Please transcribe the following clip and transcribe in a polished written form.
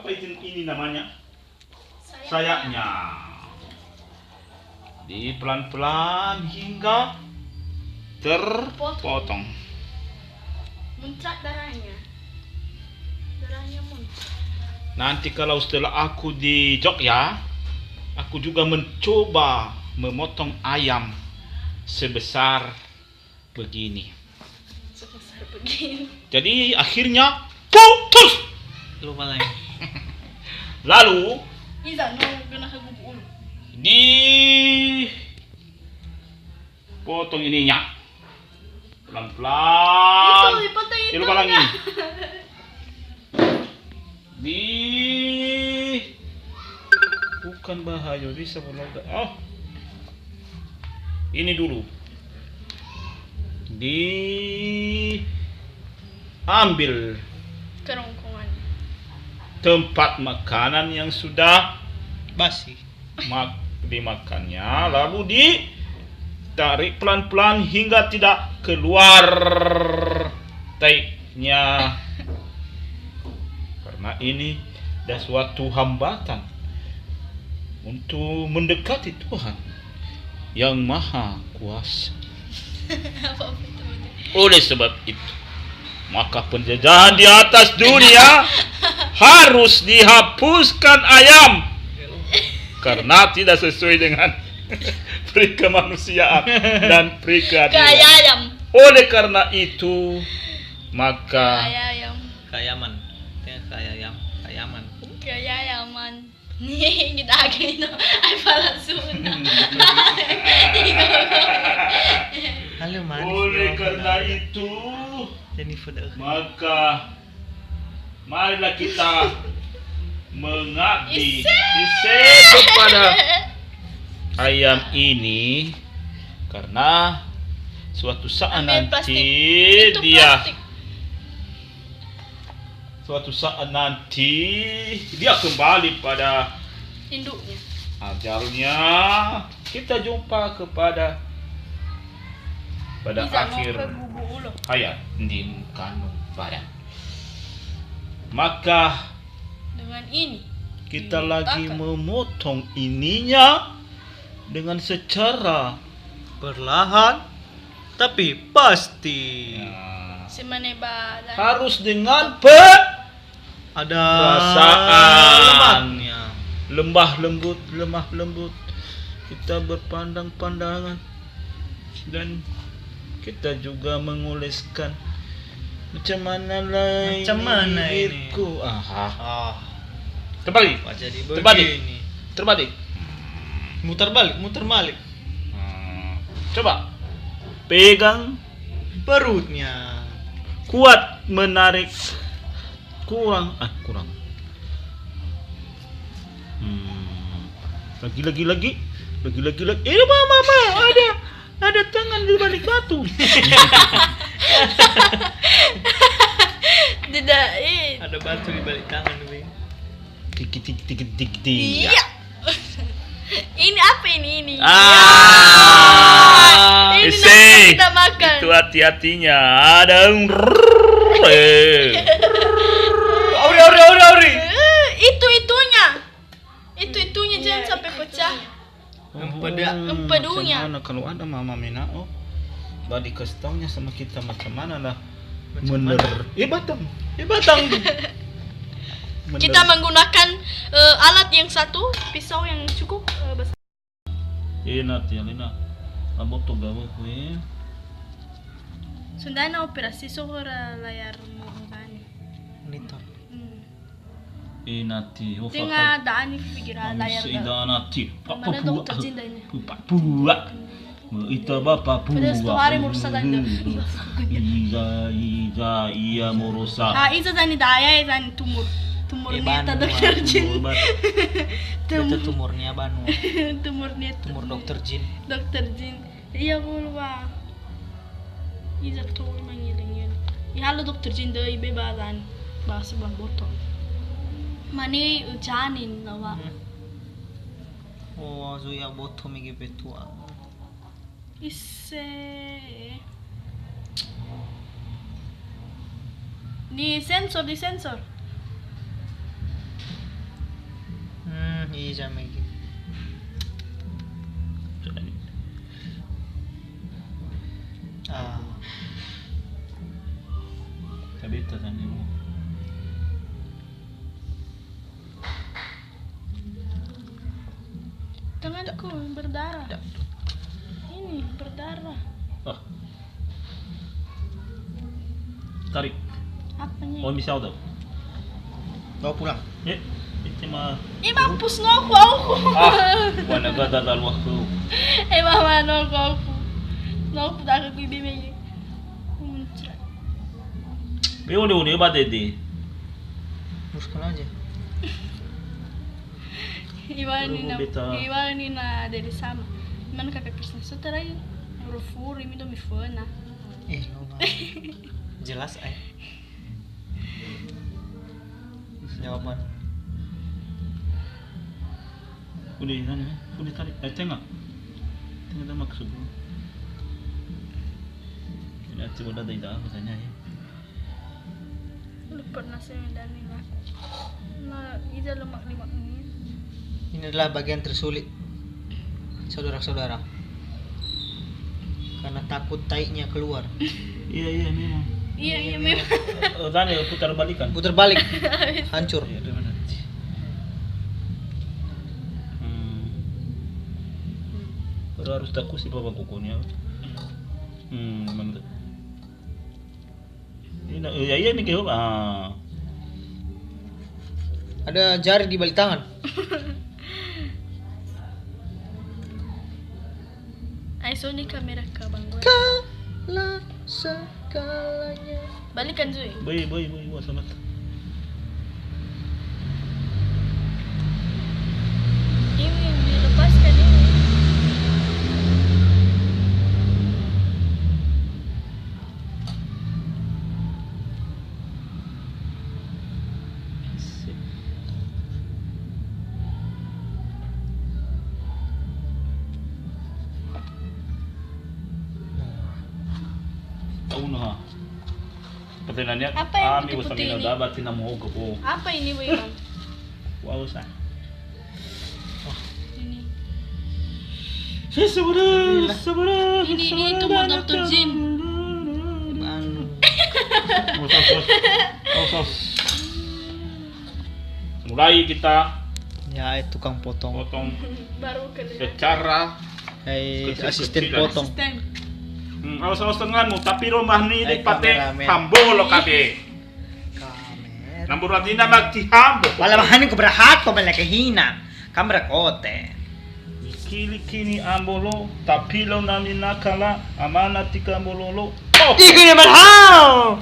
apa itu ini namanya? Sayapnya. Di pelan-pelan hingga terpotong. Muncrat darahnya. Darahnya muncrat. Nanti kalau setelah aku di Jogja, aku juga mencoba memotong ayam sebesar begini. Sebesar begini. Jadi akhirnya putus. Lupa lagi. Lalu Iza no kena ke gubuk ulu. di potong ininya pelan-pelan. Itu ipotong itu. Lupa lagi. Di bukan bahaya bisa belum. Oh, ini dulu diambil Kerongkongan. tempat makanan yang sudah Basi. dimakannya, lalu ditarik pelan-pelan hingga tidak keluar taiknya, karena ini ada suatu hambatan untuk mendekati Tuhan yang Maha Kuasa. Apa itu? Oleh sebab itu, maka penjajahan di atas dunia harus dihapuskan ayam, karena tidak sesuai dengan peri kemanusiaan dan peri Kayak keadilan. ayam. Oleh karena itu, maka Kayak ayam. Kayaman. Kayaman. Kayak ayaman. Nih kita akhirnya ay pala suna. Halo manis. oleh karena itu, Jadi food. maka marilah kita mengabdi Ise kepada ayam ini, karena suatu saat Ambil nanti plastik. Itu dia plastik. suatu saat nanti dia kembali pada Induknya. ajalnya. Kita jumpa pada Bisa akhir mau ke gubuk ulu. hayat di kandung badan. Maka Dengan ini kita lagi diletakkan. memotong ininya dengan secara Perlahan tapi pasti. Semane badan. harus dengan Ada Perasaan. lemaknya. lemah lembut. Kita berpandang-pandangan dan kita juga mengoleskan macam mana lah Macam mana ini? bibirku. Ah, Terbalik, kok jadi Terbalik. begini. terbalik. Muter balik. Coba pegang, Perutnya. kuat menarik, kurang. Lagi. Mama, ada tangan di balik batu. Tidak Ada batu di balik tangan nih. Tik. Iya. Ini apa ini? Ini Ese, kita makan. itu hati-hatinya ada Ori. Itunya jangan sampai pecah. Empedunya. Macam mana kalau ada mama Mena? Oh, balik kasih taunya sama kita macam mana lah. Macam mana? Batang. Kita menggunakan alat yang satu, pisau yang cukup besar. Enak ya Lina. Abot to gawa ko eh. Sundana operasi sohora layar mo kan. Monitor. Inati. Tinga daan ni pigira layar da. Idanati. Mana dokter Jinda ini? Papua. Ita ba Papua. Pada satu hari merusak tanda. Iya merusak. Ha isa tani daya tani tumor. Tumor nieta dokter Jin. Itu tumornya Banu. Tumor nieta. Tumor dokter Jin. Dokter Jin. Iya bulwa. Isa to mangiling yun. Ihalo dokter Jin da ibe badan. Bahasa bang botol. Mani ujanin lawa. Oh, Zuya boto migi betua. Isse. Di sensor. Iya megi. Ah, Kabita sana mo. Tanganku berdarah. dak. Ini berdarah. Ah. Tarik. Apanya? Oh, bisa daw. Bawa pulang. Itu mah. Mampus no aku. Ah, wala gada dal waktu. Mama no aku. No aku dah aku bibi me. Kunci. Udah ba dede. Uruskan aja. Iwan ni na dari sama. Man kakak Krishna setarai. Rufuri mi do mi fana. Loba. Jelas jawaban. Udah sana. Udah tarik. Tengok. Tengok dah maksud. Ini coba dah dah katanya ya. Lu pernah saya dani lah. Nah, ida lemak ini. Ini adalah bagian tersulit, saudara-saudara, karena takut taiknya keluar. Iya memang. Iya memang. Tanya putar balikan. Putar balik, hancur. Iya, di mana? Pero harus takut sih papa kukunya. Mana? Iya nih kau. Ada jari di balik tangan. Ay, Sony kamera ka bang gue? Kala segalanya. Balikan Zoe. Boy, buat selamat. Ini dilepaskan ini. Tahu ha. Pertanyaannya, Apa yang kami usah putih-putih minum ini? dapat tinamu ko po. Apa ini Bu Iwan? Wow sa. Ini. Sabar. Ini itu buat Dr. Jin. Anu, Sos. Mulai kita ya tukang potong. potong Baru kerja. secara Asisten Kecil-kecilan. potong. Asisten. awas-awas tanganmu, tapi rumah ni Ay, pate kameramen. hambolo kabe. Kamera. Nambur natin na magtihambo. Palamahanin ko berahat ko malakihina. Kamera kote. Kini ambolo, tapilo namin nakala, amana tika mololo. Di ko naman how!